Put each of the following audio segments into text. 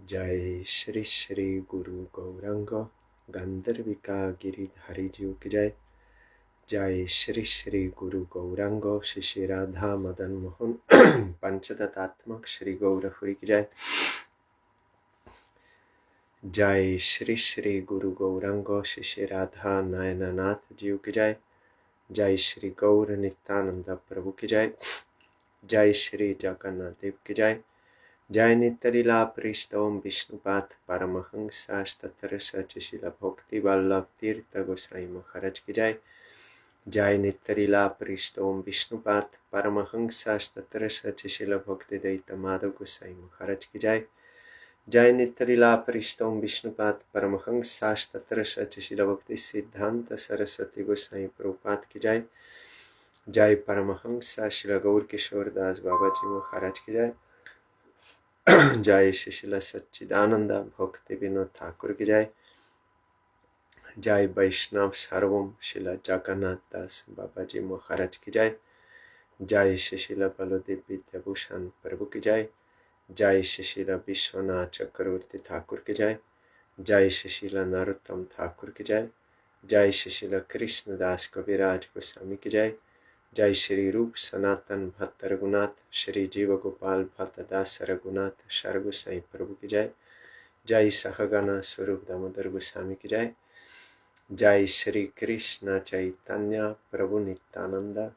जय श्री श्री गुरु गौरांग गंधर्विका गिरिधारी जी की जय। जय श्री श्री गुरु गौरांग श्री श्री राधा मदन मोहन पंचतत्त्वात्मक श्री गौरहुरी की जय। जय श्री श्री गुरु गौरांग श्री श्री राधा नयननाथ जी की जय। जय श्री गौर नित्यानंद प्रभु की जय। जय श्री जगन्नाथ देव की जय। जय नित्यलीला पृष्ठ ओम विष्णुपाथ परमहंस तत्र सचिशिला भक्ति वल्लभ तीर्थ गोसाई महाराज की जय। जय नित्यलीला पृष्ठ ओम विष्णुपाथ परमहंस तत्र सचिशिला भक्ति दैत माधव गोसाई महाराज की जय। जय नित्यलीला पृष्ठ ओम विष्णुपाथ परमहंस तत्र सचिशिला भक्ति सिद्धांत सरस्वती गोसाई प्रभुपाद की जय। जय परमहंस श्री गौर किशोर दास बाबा जी महाराज की जय। जय शिशिला सच्चिदानंद भक्ति विनोद ठाकुर की जय। जय वैष्णव सर्वम शिला जगन्नाथ दास बाबा जी महाराज की जय। जय शिशिला बलदेव विद्याभूषण प्रभु की जय। जय शिशिला विश्वनाथ चक्रवर्ती ठाकुर की जय। जय शिशिला नरोत्तम ठाकुर की जय। जय शिशिला कृष्णदास कविराज गोस्वामी की जय। जय श्री रूप सनातन भक्त रघुनाथ श्री जीव गोपाल भक्त दास रघुनाथ शर गोसाई प्रभु की जय। जय सहगना स्वरूप दामोदर गोस्वामी की जय। जय श्री कृष्ण चैतन्य प्रभु नित्यानंद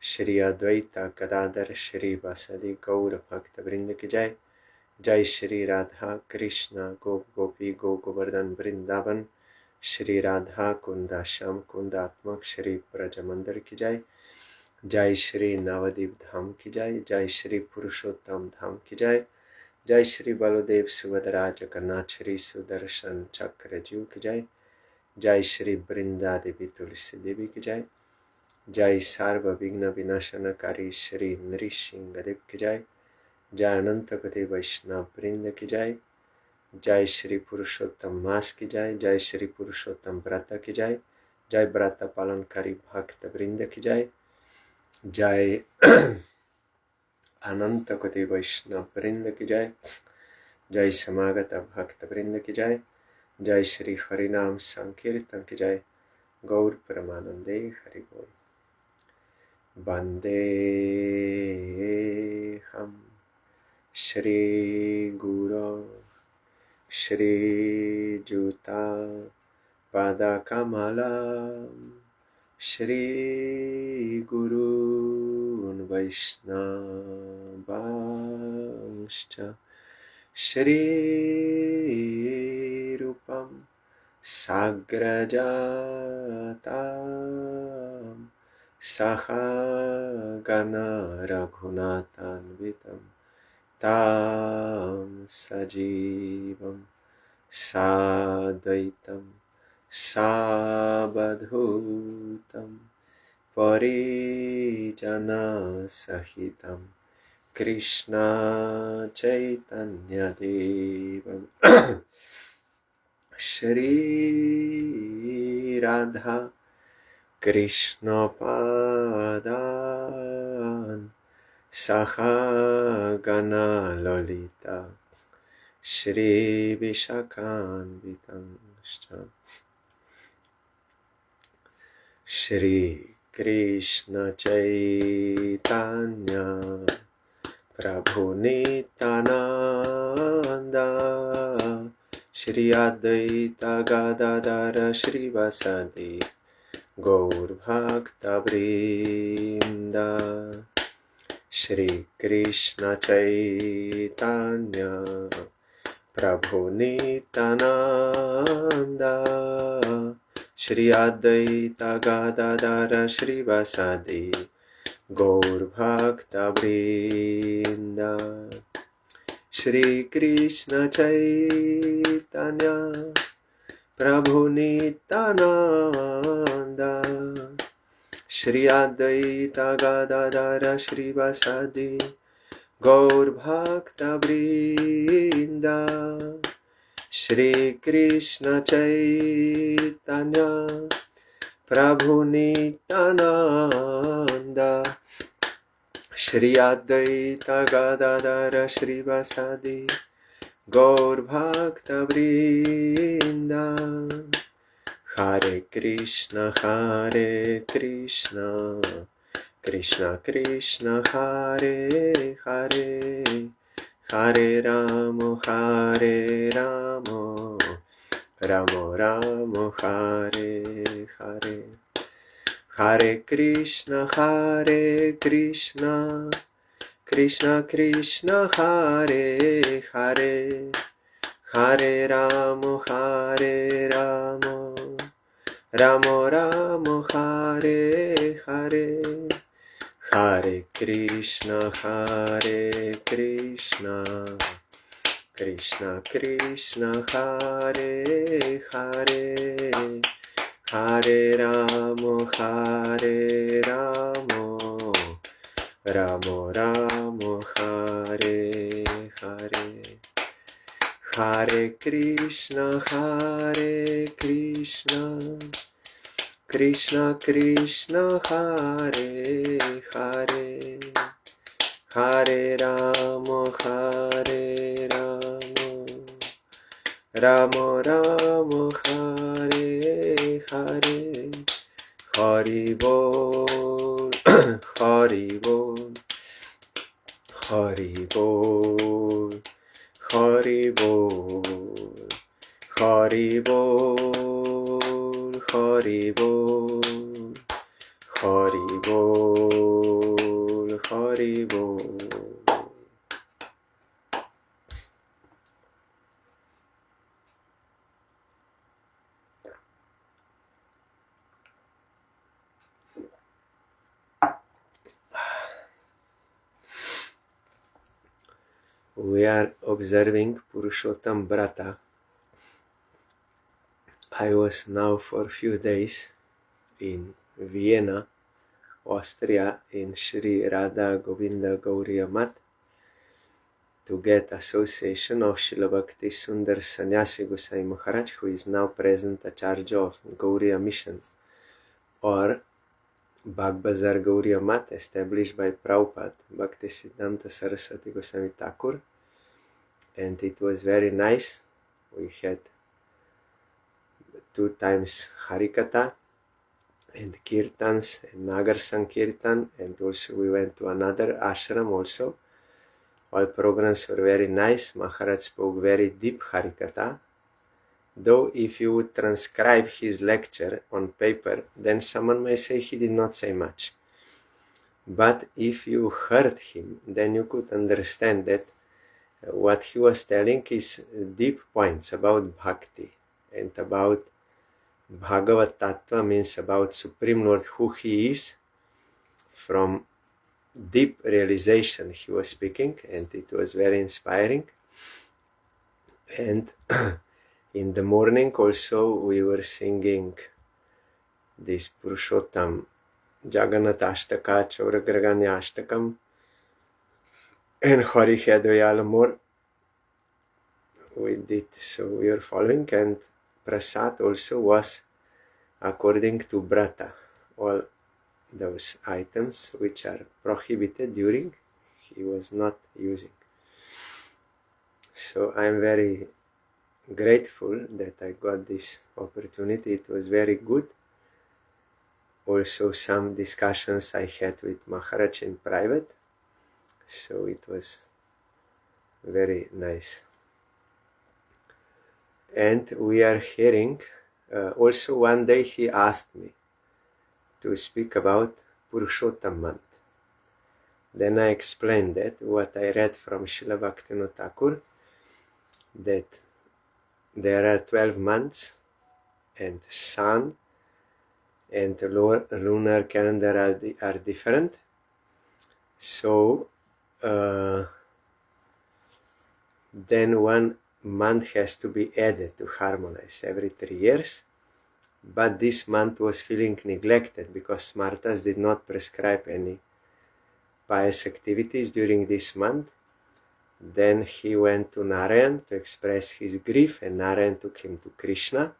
श्री अद्वैत गदाधर श्री वासदि गौर भक्त वृंद की जय। जय श्री राधा कृष्ण गोप गोपी गो गोवर्धन वृंदावन श्री राधा कुंद श्याम कुंदात्मक श्री ब्रज मंदिर की जय। जय श्री नवदीप धाम की जय। जय श्री पुरुषोत्तम धाम की जय। जय श्री बलदेव सुभद्रा जगन्नाथ श्री सुदर्शन चक्र जीव की जय। जय श्री वृंदा देवी तुलसी देवी की जय। जय सर्व विघ्न विनाशनकारी श्री नृसिंह देव की जय। जय अनंत कोटि वैष्णव वृंद की जय। जय श्री पुरुषोत्तम मास की जय। जय श्री पुरुषोत्तम व्रत की जय। जय व्रत पालनकारी भक्त वृंद की जय। जय अनंत कोटि वैष्णव वृंद की जय। जय समागत भक्त वृंद की जय। जय श्री हरिनाम संकीर्तन की जय। गौर परमानंदे हरि बोल। वंदे हम श्री गुरु श्री जुता पादा कमला श्री गुरून् वैष्णवांश्च श्री रूपं साग्रजातं सहगण रघुनाथान्वितं तं सजीवं साद्वैतं सावधूतं परिजनसहितं कृष्ण चैतन्यदेवं श्री राधा कृष्ण पादान् सहगण ललिता श्री विशाखान्वितंश्च श्री कृष्ण चैतन्य प्रभु नित्यानंद श्री अद्वैत गदाधर श्रीवासदि गौर भक्त वृंद श्री कृष्ण चैतन्य प्रभु नित्यानंद श्री अद्वैत गदाधर श्रीवासदि गौर भक्त वृंद श्री कृष्ण चैतन्य प्रभु नित्यानंद श्री अद्वैत गदाधर श्रीवासदि गौर भक्त वृंद श्री कृष्ण चैतन्य प्रभु Nityanand Shri Advaita Gadadhar श्रीवासदि Gaur Bhakta Vrinda. Hare Krishna, Krishna Krishna, Hare Hare, Hare Ramo, Ramo Ramo, Hare Hare. Hare Krishna, Krishna Krishna, Hare Hare, Hare Ramo, Ramo Ramo, Hare Hare. Hare Krishna, Krishna Krishna, Hare Hare, Hare Ramo, Ramo Ramo, Hare Hare. Hare Krishna, Krishna Krishna, Hare Hare, Hare Ramo, Ramo Ramo, Hare Hare. Hari Bol, Hari Bol, Hari Bol, Hari Bol, Hari Bol, Hari Bol, Hari Bol, Hari Bol. We are observing Purushottam Vrata. I was now for a few days in Vienna, Austria, in Sri Radha Govinda Gauriya Mat to get association of Srila Bhakti Sundar Sannyasi Gosai Maharaj, who is now present Acharya of Gauriya Mission, or Bagbazar Gauriya Mat, established by Prabhupada, Bhakti Siddhanta Saraswati Goswami Thakur, and it was very nice. We had 2 times Harikatha and Kirtans and Nagar Sankirtan, and also we went to another ashram also. All programs were very nice. Maharaj spoke very deep Harikatha. Though if you would transcribe his lecture on paper, then someone may say he did not say much. But if you heard him, then you could understand that what he was telling is deep points about Bhakti and about Bhagavat Tattva, means about Supreme Lord, who he is. From deep realization he was speaking, and it was very inspiring. And in the morning also we were singing this Purushottam Jagannath Ashtaka, Chauragraganya Ashtakam, and Hari Hedoyal more. We did, so we were following, and Prasad also was according to Vrata. All those items which are prohibited during, he was not using. So I'm very grateful that I got this opportunity. It was very good. Also some discussions I had with Maharaj in private, so it was very nice. And we are hearing, also one day he asked me to speak about Purushottam month. Then I explained that what I read from Srila Bhaktivinoda Thakur, that there are 12 months, and sun and the lunar calendar are different. So then one month has to be added to harmonize every 3 years. But this month was feeling neglected because Smartas did not prescribe any pious activities during this month. Then he went to Narayan to express his grief, and Narayan took him to Krishna.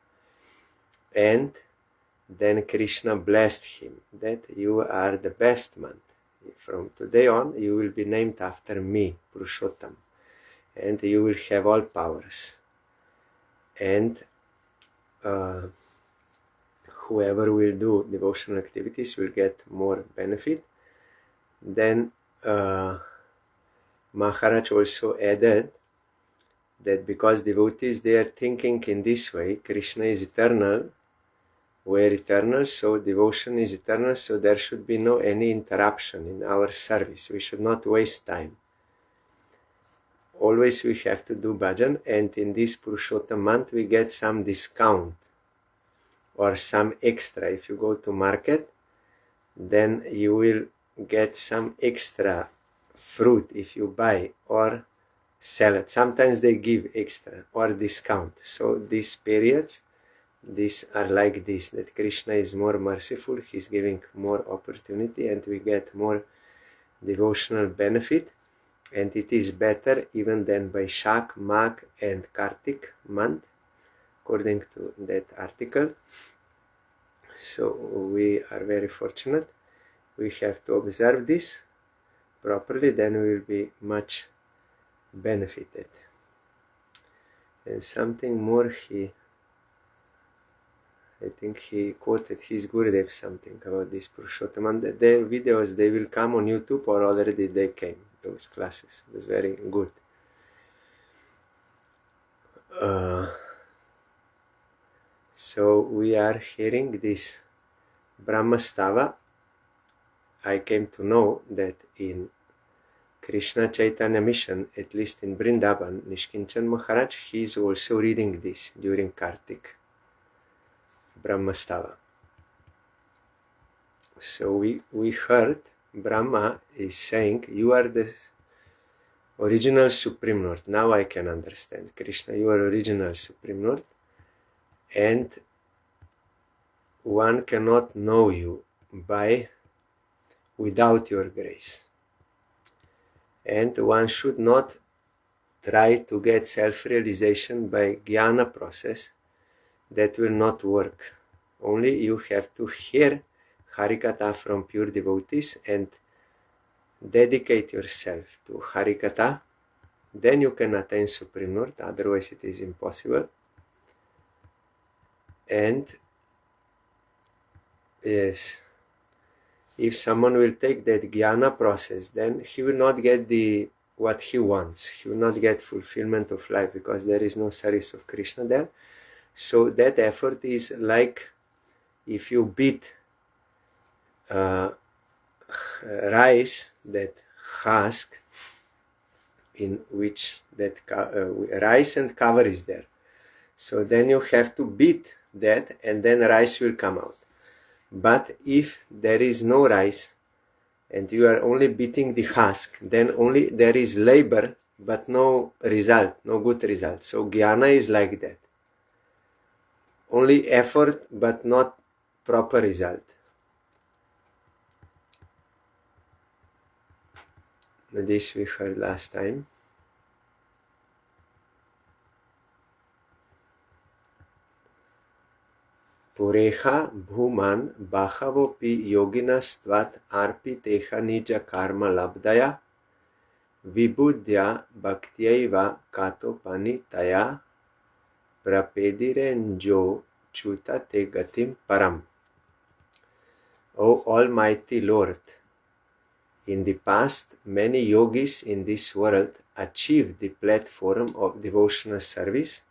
And then Krishna blessed him that you are the best month. From today on, you will be named after me, Purushottam. and you will have all powers. And whoever will do devotional activities will get more benefit. Then Maharaj also added that because devotees, they are thinking in this way, Krishna is eternal, we are eternal, so devotion is eternal, so there should be no any interruption in our service. We should not waste time. Always we have to do bhajan, and in this Purushottam month we get some discount or some extra. If you go to market, then you will get some extra fruit if you buy, or salad. Sometimes they give extra or discount. So these periods, these are like this, that Krishna is more merciful, he's giving more opportunity, and we get more devotional benefit. And it is better even than by Shak, Magh and Kartik month, according to that article. So we are very fortunate. We have to observe this properly, then we will be much benefited. And something more, I think he quoted his Gurudev something about this Purushottam, and their videos, they will come on YouTube, or already they came, those classes. It was very good. So we are hearing this Brahmastava. I came to know that in Krishna Chaitanya mission, at least in Vrindavan, Nishkinchan Maharaj, he is also reading this during Kartik, Brahmastava. So we heard Brahma is saying, you are the original Supreme Lord. Now I can understand. Krishna, you are original Supreme Lord, and one cannot know you without your grace. And one should not try to get self-realization by jnana process. That will not work. Only you have to hear Harikatha from pure devotees and dedicate yourself to Harikatha. Then you can attain Supreme Lord, otherwise it is impossible. And yes, if someone will take that jnana process, then he will not get what he wants. He will not get fulfillment of life, because there is no service of Krishna there. So that effort is like if you beat rice, that husk, in which that rice and cover is there. So then you have to beat that, and then rice will come out. But if there is no rice and you are only beating the husk, then only there is labor but no result, no good result. So jnana is like that. Only effort but not proper result. This we heard last time. Pureha bhuman bhahavopi yoginastvat arpiteha nija karma labdaya vibudya bhaktyaiva katopanitaya prapedirenjo chuta te gatim param. O Almighty Lord, in the past, many yogis in this world achieved the platform of devotional service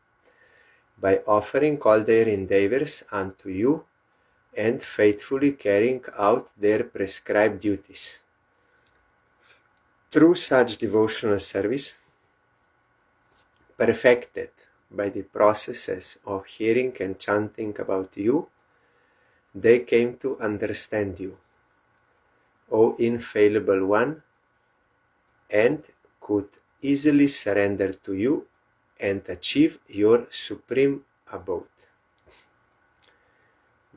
by offering all their endeavors unto you and faithfully carrying out their prescribed duties. Through such devotional service, perfected by the processes of hearing and chanting about you, they came to understand you, O infallible one, and could easily surrender to you and achieve your supreme abode.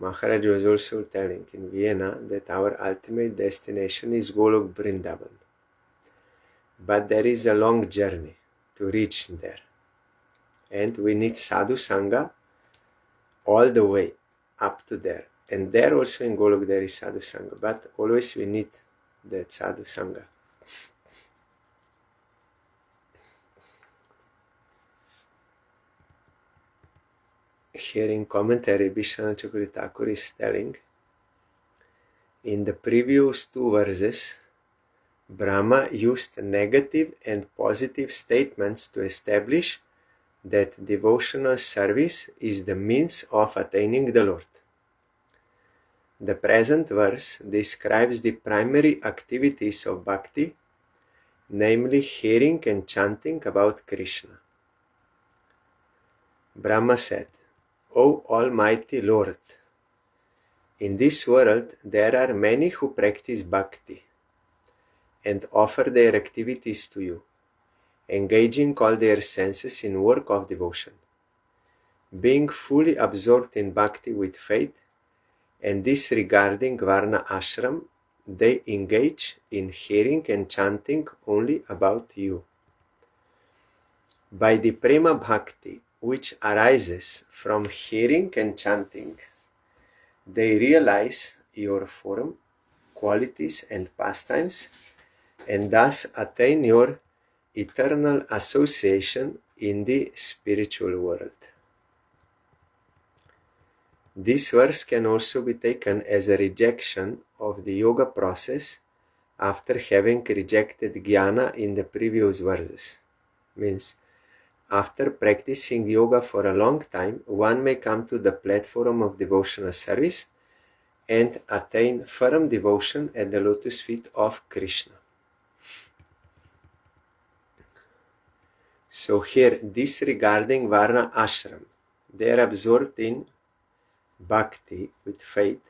Maharaj was also telling in Vienna that our ultimate destination is Golok Vrindavan. But there is a long journey to reach there. And we need sadhu sangha all the way up to there. And there also in Golok there is sadhu sangha. But always we need that sadhu sangha. Here in commentary, Vishwanath Chakravarti Thakur is telling, in the previous two verses, Brahma used negative and positive statements to establish that devotional service is the means of attaining the Lord. The present verse describes the primary activities of bhakti, namely hearing and chanting about Krishna. Brahma said, O Almighty Lord, in this world there are many who practice bhakti and offer their activities to you, engaging all their senses in work of devotion. Being fully absorbed in bhakti with faith and disregarding Varna ashram, they engage in hearing and chanting only about you. By the prema bhakti, which arises from hearing and chanting, they realize your form, qualities and pastimes, and thus attain your eternal association in the spiritual world. This verse can also be taken as a rejection of the yoga process after having rejected jnana in the previous verses. Means, after practicing yoga for a long time, one may come to the platform of devotional service and attain firm devotion at the lotus feet of Krishna. So here, disregarding Varna ashram, they are absorbed in bhakti with faith,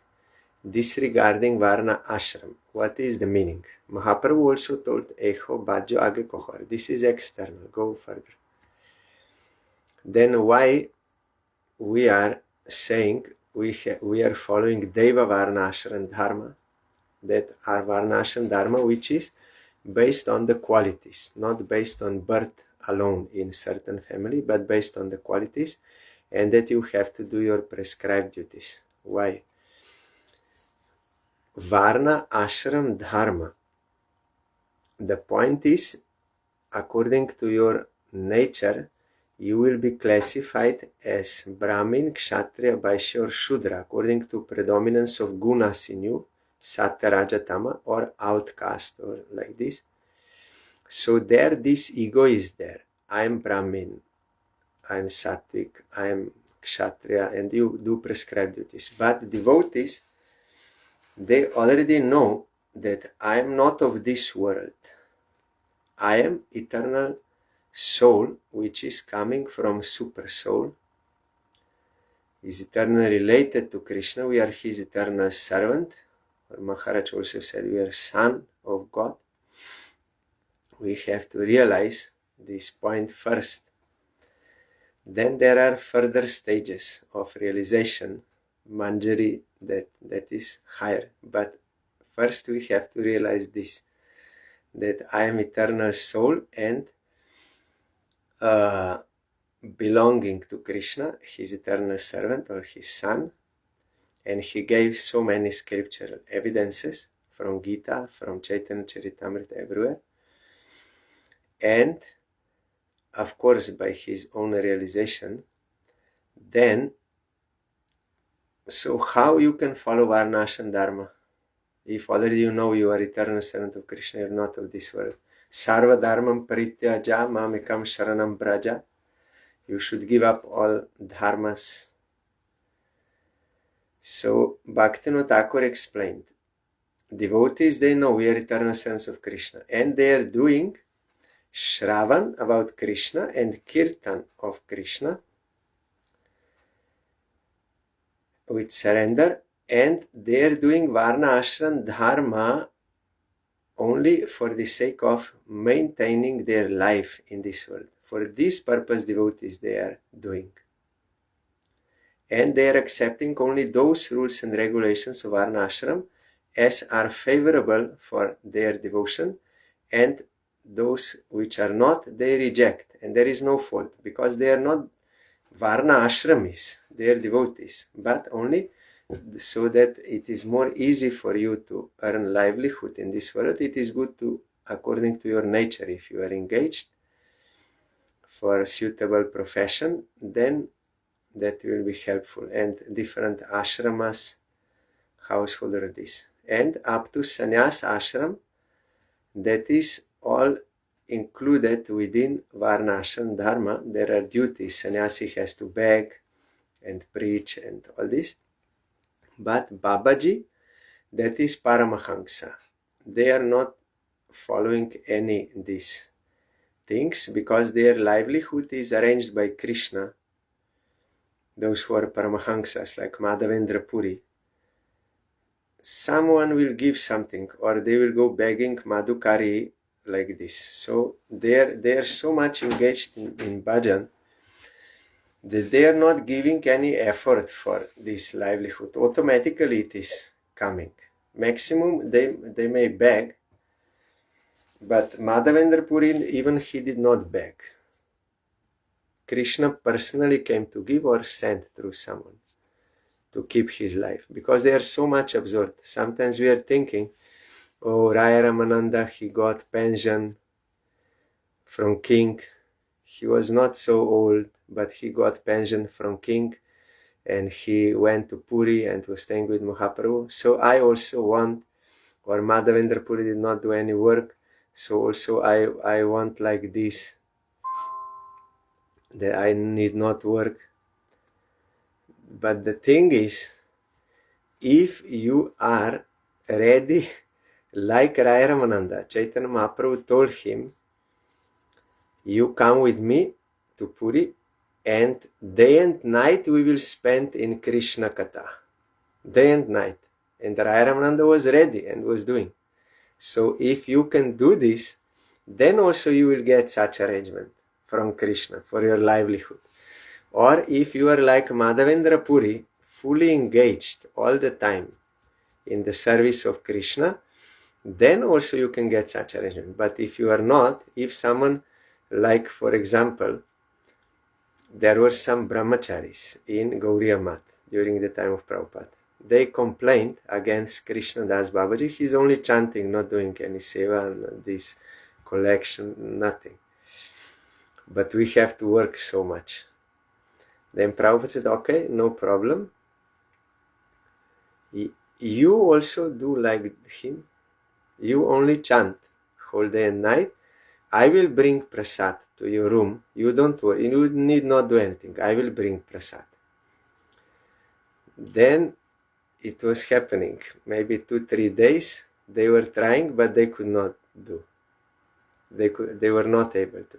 disregarding Varna ashram. What is the meaning? Mahaprabhu also told, Echo bhajo age kohar. This is external, go further. Then why we are saying we are following Deva Varna ashram dharma, that are Varna ashram dharma which is based on the qualities, not based on birth alone in certain family, but based on the qualities, and that you have to do your prescribed duties. Why? Varna ashram dharma. The point is, according to your nature, you will be classified as Brahmin, Kshatriya, Vaishya or Shudra, according to predominance of gunas in you, Satya, Raja, Tama, or outcast, or like this. So there, this ego is there. I am Brahmin, I am Sattvic, I am Kshatriya, and you do prescribed duties. But devotees, they already know that I am not of this world. I am eternal soul, which is coming from super soul, is eternally related to Krishna. We are his eternal servant. Or Maharaj also said we are son of God. We have to realize this point first. Then there are further stages of realization, Manjari, that is higher. But first we have to realize this, that I am eternal soul and belonging to Krishna, his eternal servant or his son. And he gave so many scriptural evidences from Gita, from Chaitanya Charitamrita, everywhere. And of course by his own realization. Then, so how you can follow Varna ashram dharma? If already you know you are eternal servant of Krishna, you are not of this world. Sarva dharmam parityaja mamekam sharanam braja. You should give up all dharmas. So Bhaktivinoda Thakur explained, devotees, they know we are eternal servants of Krishna, and they are doing Shravan about Krishna and Kirtan of Krishna with surrender, and they are doing Varna ashram dharma only for the sake of maintaining their life in this world. For this purpose devotees they are doing. And they are accepting only those rules and regulations of Varna ashram as are favorable for their devotion, and those which are not, they reject. And there is no fault, because they are not Varna ashramis, they are devotees, but only so that it is more easy for you to earn livelihood in this world. It is good to, according to your nature, if you are engaged for a suitable profession, then that will be helpful, and different ashramas, household this, and up to sannyas ashram, that is all included within varnashram dharma. There are duties. Sannyasi has to beg and preach and all this. But Babaji, that is Paramahamsa. They are not following any these things because their livelihood is arranged by Krishna. Those who are Paramahamsas like Madhavendra Puri, someone will give something or they will go begging Madhukari like this. So they are so much engaged in bhajan that they are not giving any effort for this livelihood. Automatically it is coming. Maximum they may beg, but Madhavendra Puri, even he did not beg. Krishna personally came to give or sent through someone to keep his life, because they are so much absorbed. Sometimes we are thinking, oh, Raya Ramananda, he got pension from king. He was not so old, but he got pension from king, and he went to Puri and was staying with Mahaprabhu. So I also want, or Madhavendra Puri did not do any work, so also I want like this, that I need not work. But the thing is, if you are ready, like Raya Ramananda, Chaitanya Mahaprabhu told him, you come with me to Puri, and day and night we will spend in Krishna Katha. Day and night. And Raya Ramananda was ready and was doing. So if you can do this, then also you will get such arrangement from Krishna for your livelihood. Or if you are like Madhavendra Puri, fully engaged all the time in the service of Krishna, then also you can get such arrangement. But if you are not, if someone, like for example, there were some brahmacharis in Gauriya Math during the time of Prabhupada. They complained against Krishna Das Babaji. He's only chanting, not doing any seva, this collection, nothing. But we have to work so much. Then Prabhupada said, okay, no problem. You also do like him. You only chant whole day and night. I will bring prasad to your room. You don't worry. You need not do anything. I will bring prasad. Then it was happening. Maybe 2-3 days they were trying, but they could not do. They were not able to.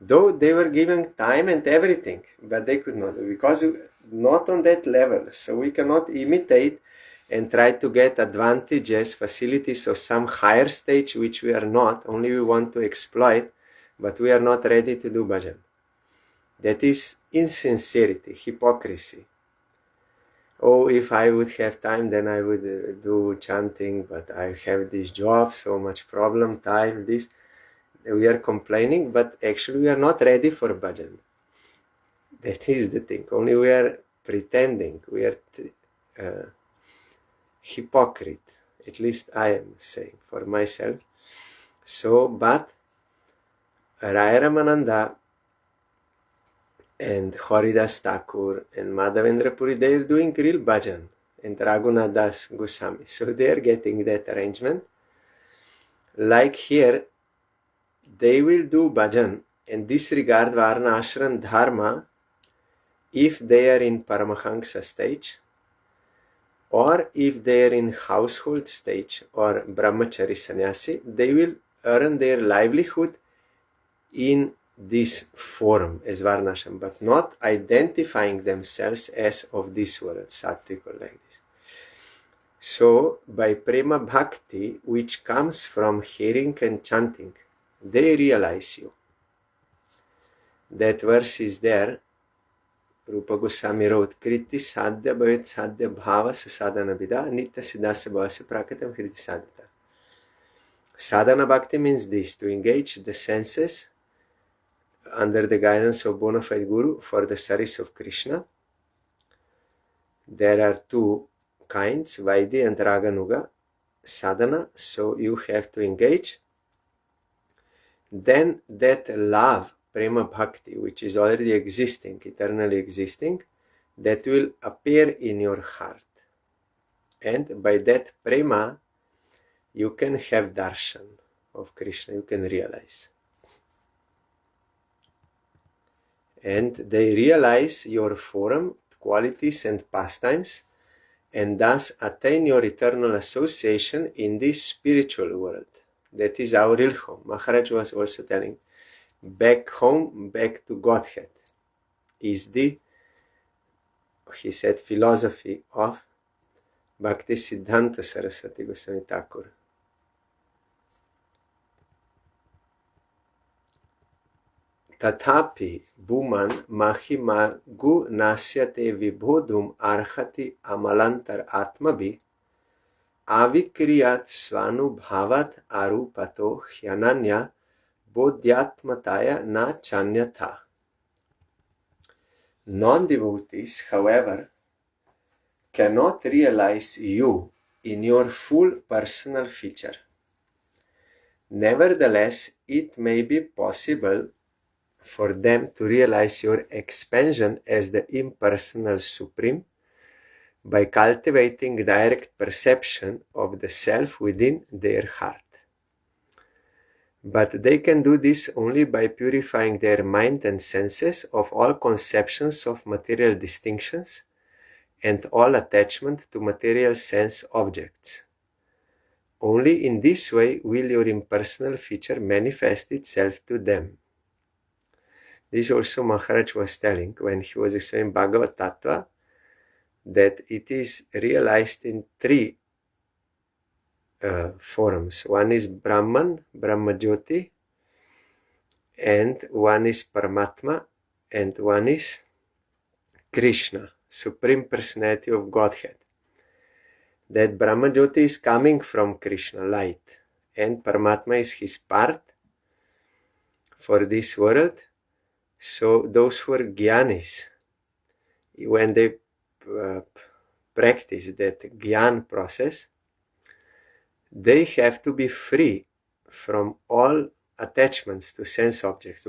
Though they were given time and everything, but they could not do, because not on that level. So we cannot imitate and try to get advantages, facilities of some higher stage, which we are not. Only we want to exploit, but we are not ready to do bhajan. That is insincerity, hypocrisy. Oh, if I would have time, then I would do chanting, but I have this job, so much problem, time, this. We are complaining, but actually we are not ready for bhajan. That is the thing. Only we are pretending. We are hypocrite. At least I am saying for myself. So, but Raya Ramananda and Haridas Thakur and Madhavendra Puri, they are doing real bhajan, and Raghunath Das Goswami. So they are getting that arrangement. Like here, they will do bhajan and disregard Varna Ashram Dharma if they are in Paramahamsa stage, or if they are in household stage or Brahmachari Sannyasi, they will earn their livelihood in this form as Varnashram, but not identifying themselves as of this world, Sattvic or like this. So, by Prema Bhakti, which comes from hearing and chanting, they realize you. That verse is there. Rupa Goswami wrote, Kriti sadhya bhavet sadhya bhava sadhana vida nitya siddhasya bhavasya prakatam kriti sadhya. Sadhana bhakti means this, to engage the senses under the guidance of bona fide guru for the service of Krishna. There are two kinds, Vaidhi and Raganuga sadhana, so you have to engage. Then that love prema bhakti, which is already existing, eternally existing, that will appear in your heart. And by that prema, you can have darshan of Krishna, you can realize. And they realize your form, qualities and pastimes, and thus attain your eternal association in this spiritual world. That is our real home. Maharaj was also telling, back home, back to Godhead, is the, he said, philosophy of Bhakti Siddhanta Saraswati Goswami Thakur. Tathapi Bhuman Mahimagu Nasyate Vibhodhum Arhati Amalantar Atmabhi Avikriyat Svanubhavat Arupato Hyananya Bodhyatmataya Na Chanyatha. Non-devotees, however, cannot realize you in your full personal feature. Nevertheless, it may be possible for them to realize your expansion as the impersonal supreme by cultivating direct perception of the self within their heart. But they can do this only by purifying their mind and senses of all conceptions of material distinctions and all attachment to material sense objects. Only in this way will your impersonal feature manifest itself to them. This also Maharaj was telling when he was explaining Bhagavad Tattva, that it is realized in three forms. One is Brahman, Brahma Jyoti, and one is Paramatma, and one is Krishna, Supreme Personality of Godhead. That Brahma Jyoti is coming from Krishna, light, and Paramatma is his part for this world. So those who are Gyanis, when they practice that Gyan process, they have to be free from all attachments to sense objects,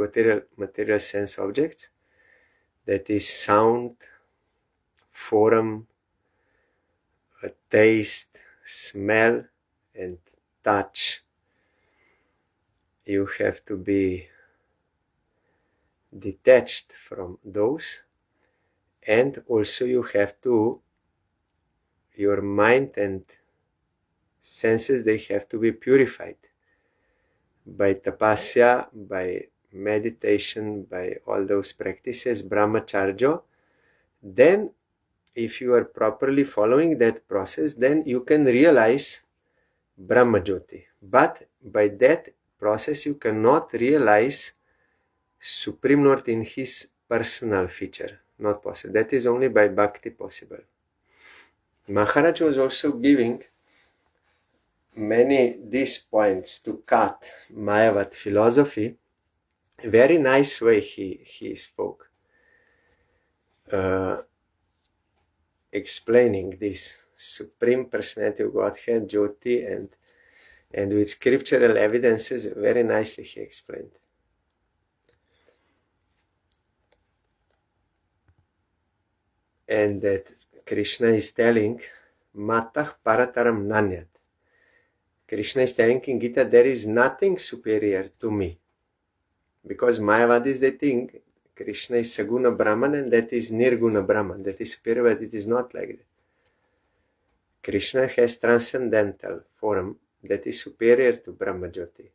material sense objects, that is sound, form, taste, smell, and touch. You have to be detached from those, and also you have to, your mind and senses, they have to be purified by tapasya, by meditation, by all those practices, brahmacharya. Then if you are properly following that process, then you can realize Brahmajyoti. But by that process you cannot realize Supreme Lord in his personal feature. Not possible. That is only by bhakti possible. Maharaj was also giving many these points to cut Mayavad philosophy. Very nice way he spoke, explaining this Supreme Personality of Godhead, Jyoti, and with scriptural evidences, very nicely he explained. And that Krishna is telling, Matah Parataram Nanyat. Krishna is telling in Gita, there is nothing superior to me. Because Mayavadis, they think Krishna is Saguna Brahman and that is Nirguna Brahman. That is superior, but it is not like that. Krishna has transcendental form that is superior to Brahmajyoti.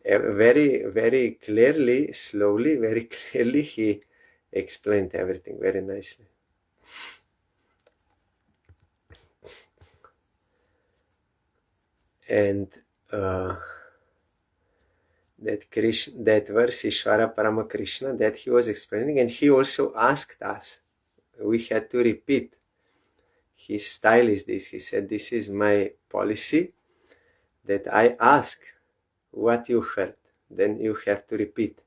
Very, very clearly, slowly, very clearly, he explained everything very nicely. And that verse Ishvara Parama Krishna, that he was explaining, and he also asked us, we had to repeat. His style is this, he said, this is my policy, that I ask what you heard, then you have to repeat.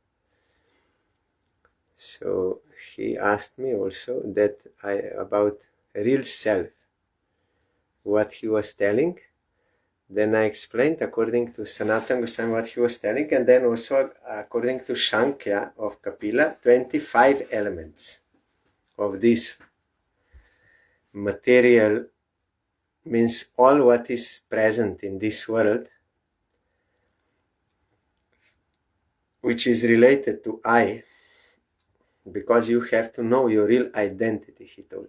So he asked me also that about real self, what he was telling, Then I explained according to Sanatana Goswami what he was telling, and then also according to Shankya of Kapila, 25 elements of this material, means all what is present in this world, which is related to I, because you have to know your real identity, he told.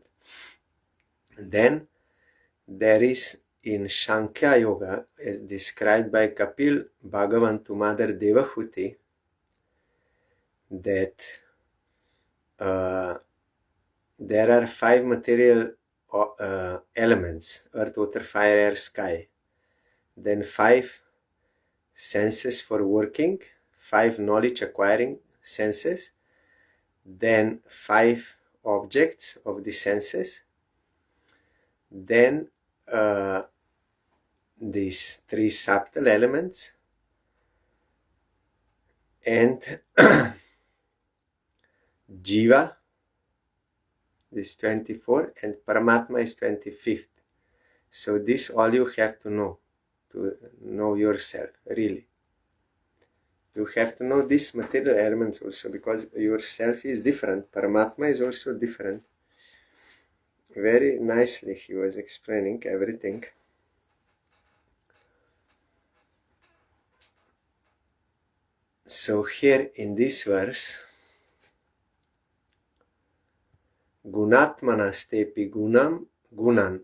And then there is in Shankya Yoga, as described by Kapil Bhagavan to Mother Devahuti, that there are 5 material elements: earth, water, fire, air, sky. Then 5 senses for working, 5 knowledge acquiring senses, then 5 objects of the senses, then these 3 subtle elements, and Jiva, this 24, and Paramatma is 25th. So this all you have to know yourself, really. You have to know these material elements also, because yourself is different. Paramatma is also different. Very nicely he was explaining everything. So here in this verse, Gunatmanastepi gunan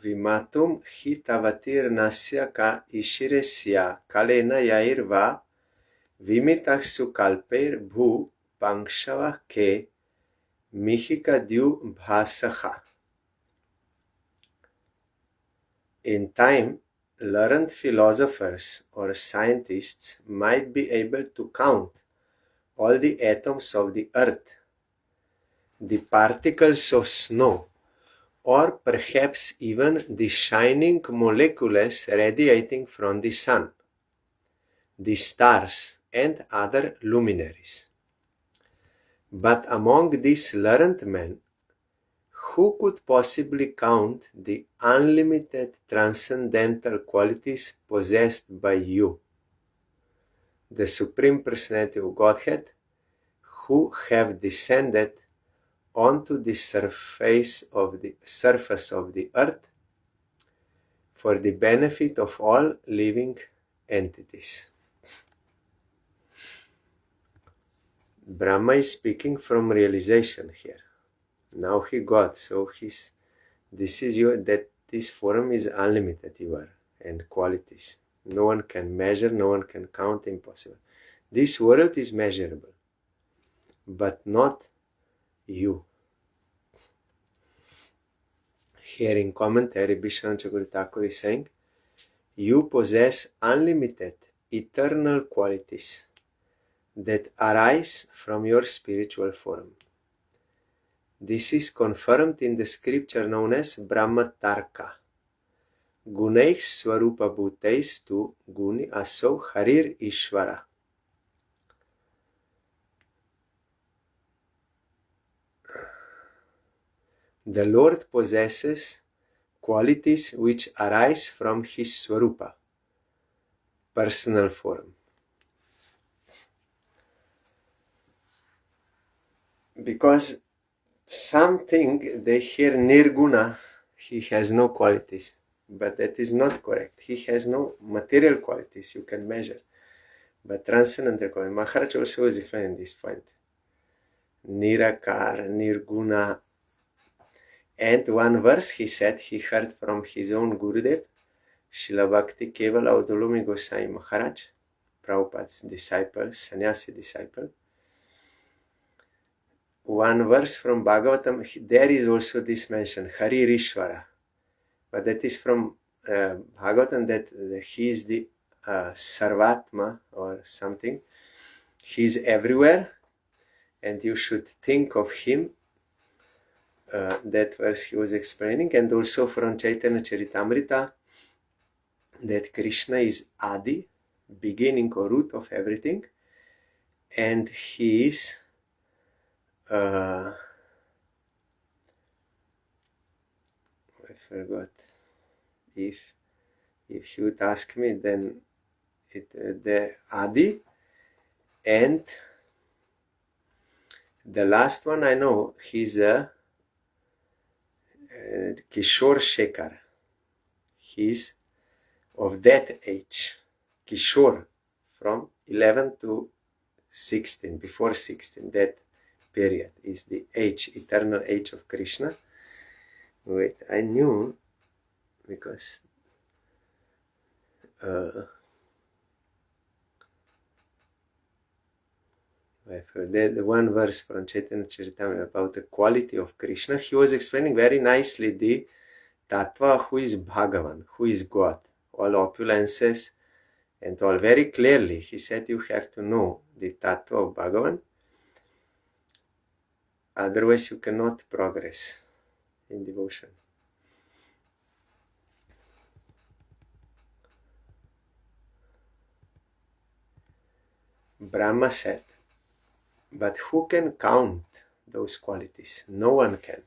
vimatum hitavatir nasya ka ishiresya kalena yairva vimitaksu kalper bhu pangshava ke mihikadyu bhasaha. In time, learned philosophers or scientists might be able to count all the atoms of the earth, the particles of snow, or perhaps even the shining molecules radiating from the sun, the stars, and other luminaries. But among these learned men, who could possibly count the unlimited transcendental qualities possessed by you, the Supreme Personality of Godhead, who have descended onto the surface of the earth for the benefit of all living entities? Brahma is speaking from realization here. Now he got, so this is that this form is unlimited, you are, and qualities. No one can measure, no one can count, impossible. This world is measurable, but not you. Here in commentary, Bishwan Chakur Thakur is saying, you possess unlimited, eternal qualities that arise from your spiritual form. This is confirmed in the scripture known as Brahma Tarka. Gunaih Swarupa Bhutais tu Guni Aso Harir Ishvara. The Lord possesses qualities which arise from his Swarupa, personal form. Because something they hear Nirguna, he has no qualities, but that is not correct. He has no material qualities you can measure, but transcendental qualities. Maharaj also was explaining this point. Nirakar, Nirguna. And one verse he said he heard from his own Gurudev, Srila Bhakti Kevala Udalumi Gosai Maharaj, Prabhupada's disciple, sannyasi disciple. One verse from Bhagavatam, there is also this mention, Hari Rishvara. But that is from Bhagavatam, that he is the Sarvatma or something. He is everywhere, and you should think of him. That verse he was explaining, and also from Chaitanya Charitamrita, that Krishna is Adi, beginning or root of everything, and he is I forgot if If you would ask me, then the Adi, and the last one I know, he's a Kishore Shekhar. He's of that age. Kishore, from 11 to 16, before 16, that period is the age, eternal age of Krishna. Wait, I knew, because I've heard the one verse from Chaitanya Charitamrita about the quality of Krishna. He was explaining very nicely the Tattva, who is Bhagavan, who is God, all opulences and all very clearly. He said you have to know the Tattva of Bhagavan, otherwise you cannot progress in devotion. Brahma said, but who can count those qualities? No one can.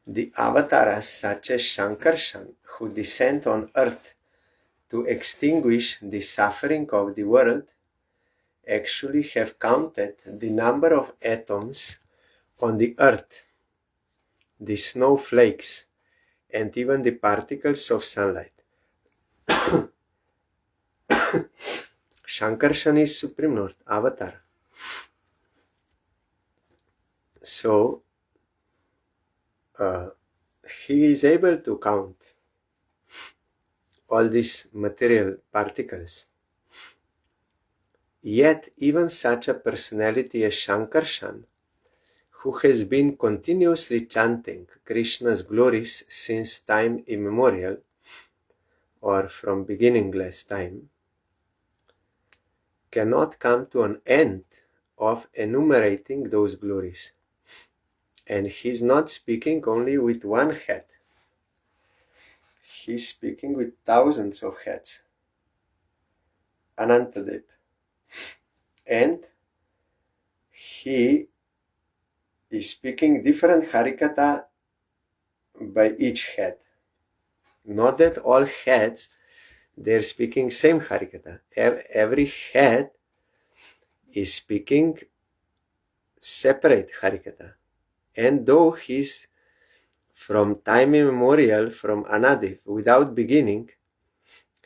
The avatars such as Shankarshan, who descend on earth to extinguish the suffering of the world, actually have counted the number of atoms on the earth, the snowflakes, and even the particles of sunlight. Shankarshan is Supreme Lord, Avatar. So, he is able to count all these material particles. Yet, even such a personality as Shankarshan, who has been continuously chanting Krishna's glories since time immemorial, or from beginningless time, cannot come to an end of enumerating those glories. And he's not speaking only with one head. He's speaking with thousands of heads. Anantadev. And he is speaking different Harikatha by each head. Not that all heads, they're speaking same Harikatha. Every head is speaking separate Harikatha. And though he's from time immemorial, from Anadi, without beginning,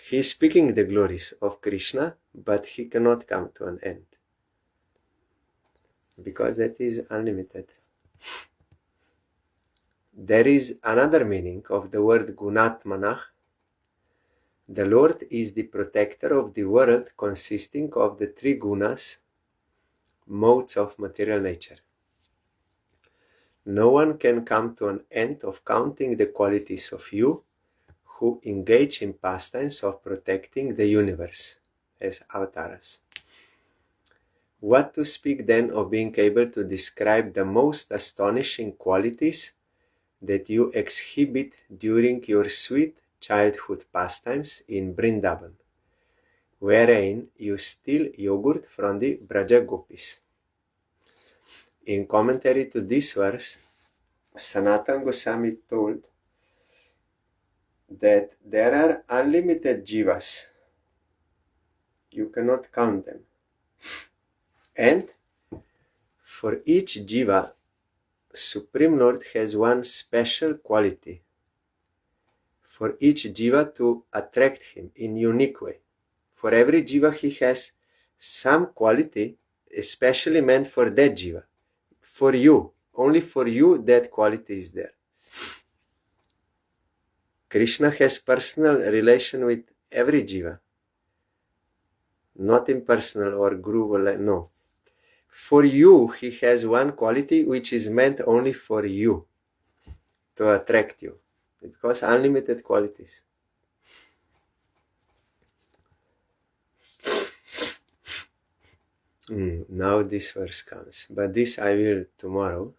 he is speaking the glories of Krishna, but he cannot come to an end, because that is unlimited. There is another meaning of the word Gunatmanah. The Lord is the protector of the world, consisting of the three gunas, modes of material nature. No one can come to an end of counting the qualities of you who engage in pastimes of protecting the universe as avatars. What to speak then of being able to describe the most astonishing qualities that you exhibit during your sweet childhood pastimes in Vrindavan, wherein you steal yogurt from the Braja Gopis. In commentary to this verse, Sanatana Goswami told that there are unlimited jivas. You cannot count them. And for each jiva, Supreme Lord has one special quality for each jiva to attract him in unique way. For every jiva he has some quality especially meant for that jiva. For you, only for you that quality is there. Krishna has personal relation with every jiva. Not impersonal or guru, no. For you, he has one quality which is meant only for you, to attract you, because unlimited qualities. Now this verse comes, but this I will tomorrow.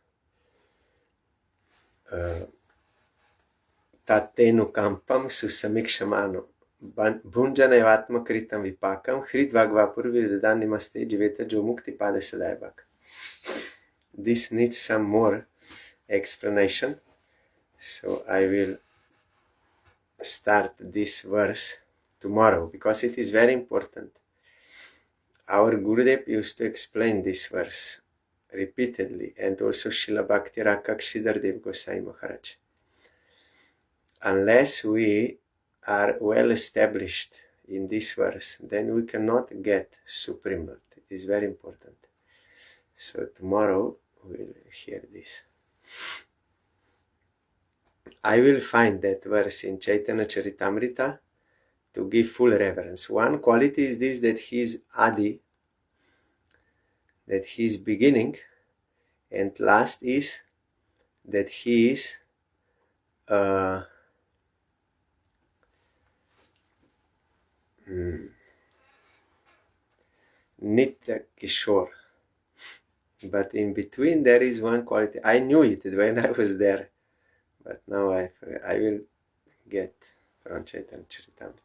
Tatenu kampam susamikshamano bhunjana evatma kritam vipakam hridvagvapur vidanimaste jiveta jomukti padasadayavak. This needs some more explanation, so I will start this verse tomorrow because it is very important. Our Gurudev used to explain this verse repeatedly, and also Srila Bhakti Rakshidhar Dev Gosai Maharaj. Unless we are well established in this verse, then we cannot get supreme Bhakti. It is very important. So tomorrow we'll hear this. I will find that verse in Chaitanya Charitamrita to give full reverence. One quality is this, that he is Adi, that he is beginning, and last is that he is Nitya Kishore. But in between there is one quality. I knew it when I was there, but now I will get from Chaitanya Charitamrita.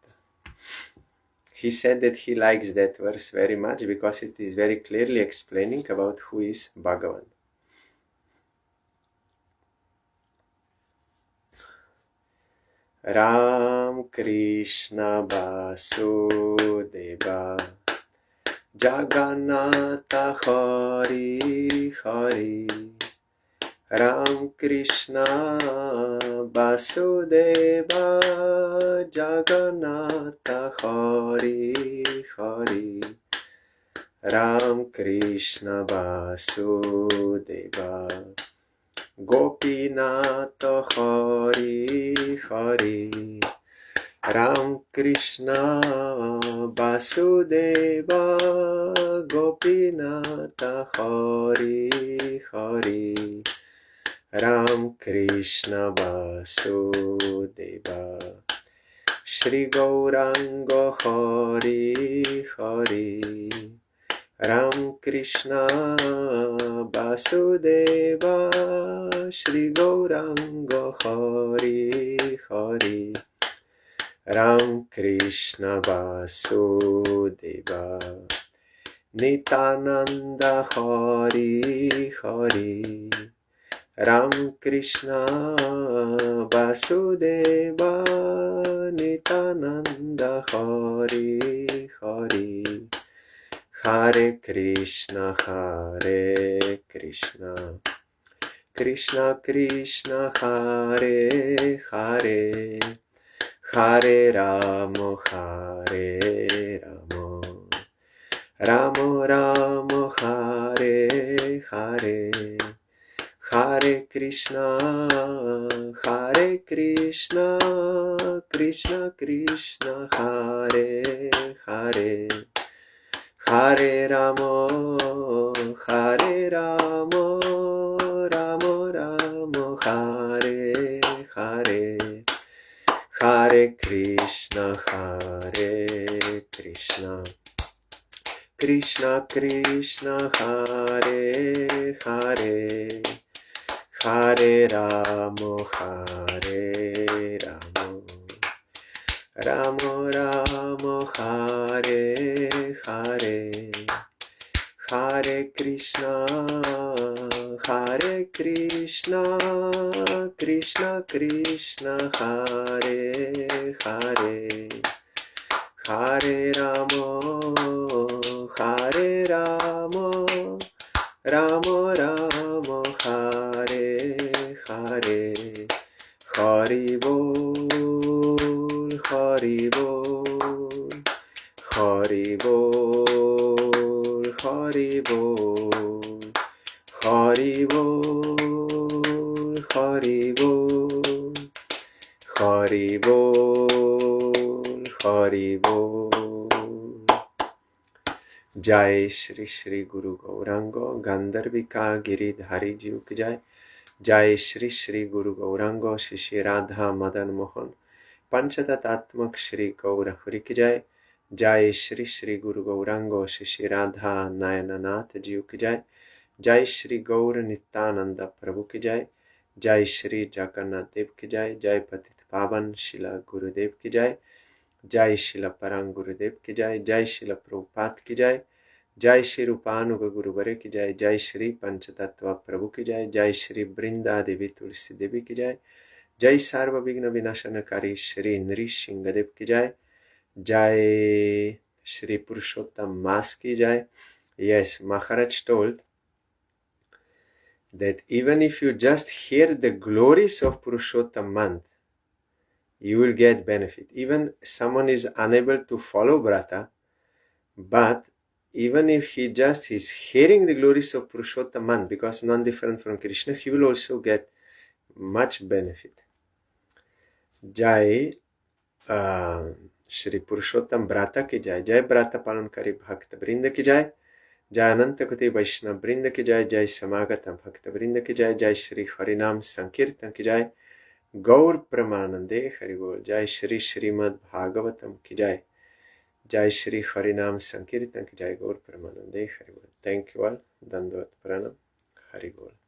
He said that he likes that verse very much because it is very clearly explaining about who is Bhagavan. Ram Krishna Vasudeva Jagannatha Hari Hari Ram Krishna Vasudeva Jagannatha Hari Hari Ram Krishna Vasudeva Gopinatha Hari Hari Ram Krishna Vasudeva Gopinatha Hari Hari Ram Krishna Vasudeva Shri Gauranga Hari Hari Ram Krishna Vasudeva Shri Gauranga Hari Hari Ram Krishna Vasudeva Nitananda Hari Hari Ram Krishna Vasudeva Nitananda Hari Hari Hare Krishna Krishna Krishna Hare Hare Hare Ramo Ramo Ramo Hare Hare Hare Krishna Krishna Krishna Hare Hare Hare Ramo Ramo Ramo Hare Hare Hare Krishna Krishna Krishna Hare Hare Hare Ramo Ramo Ramo Hare Hare Hare Krishna Krishna Krishna Hare Hare Hare Ramo Ramo Ramo Hare Hare Hari Bol Hari Bol Hari Bol Hari Bol Hari Bol Hari Bol Hari Bol Hari Bol Jai Shri Shri Guru Gaurango Gandharvika Giridhari Ji ki Jai Jai Shri Shri Guru Gaurango Shri Shri Radha Madan Mohan Panchatatatmak Shri Gaurahuri ki Jai Jai Shri Shri Guru Gaurango Shri Shri Radha Nayananath Ji ki Jai Jai Shri Gaur Nityananda Prabhu ki Jai Jai Shri Jagannath Dev ki Jai Jai Patit Pavan Shila Gurudev ki Jai Jai Shila Parang Gurudev ki Jai Jai Shila Prabhupada ki Jai Jai Shri Rupanuga Guruvare ki Jai Jai Shri Panchatattva Prabhu ki Jai Jai Shri Brinda Devi Tulsi Devi ki Jai जय सर्व विघ्न विनाशनकारी श्री नृसिंहदेव की जय, जय श्री पुरुषोत्तम मास की जय. Yes, Maharaj told that even if you just hear the glories of Purushottam month, you will get benefit. Even someone is unable to follow Vrata, but even if he just is hearing the glories of Purushottam month, because none different from Krishna, he will also get much benefit. Jai Shri पुरुषोत्तम व्राता की जय, जय व्राता पालनकारी भक्त वृंद की जय, जय अनंत कोटि वैष्णव वृंद की जय, जय समागत भक्त वृंद की जय, जय श्री हरिनाम संकीर्तन की जय, गौर प्रमानंदे हरि बोल, जय श्री श्रीमद् भागवतम की जय, जय श्री हरिनाम संकीर्तन की जय, गौर प्रमानंदे हरि बोल. Thank you all. दंडवत प्रणाम. हरि बोल.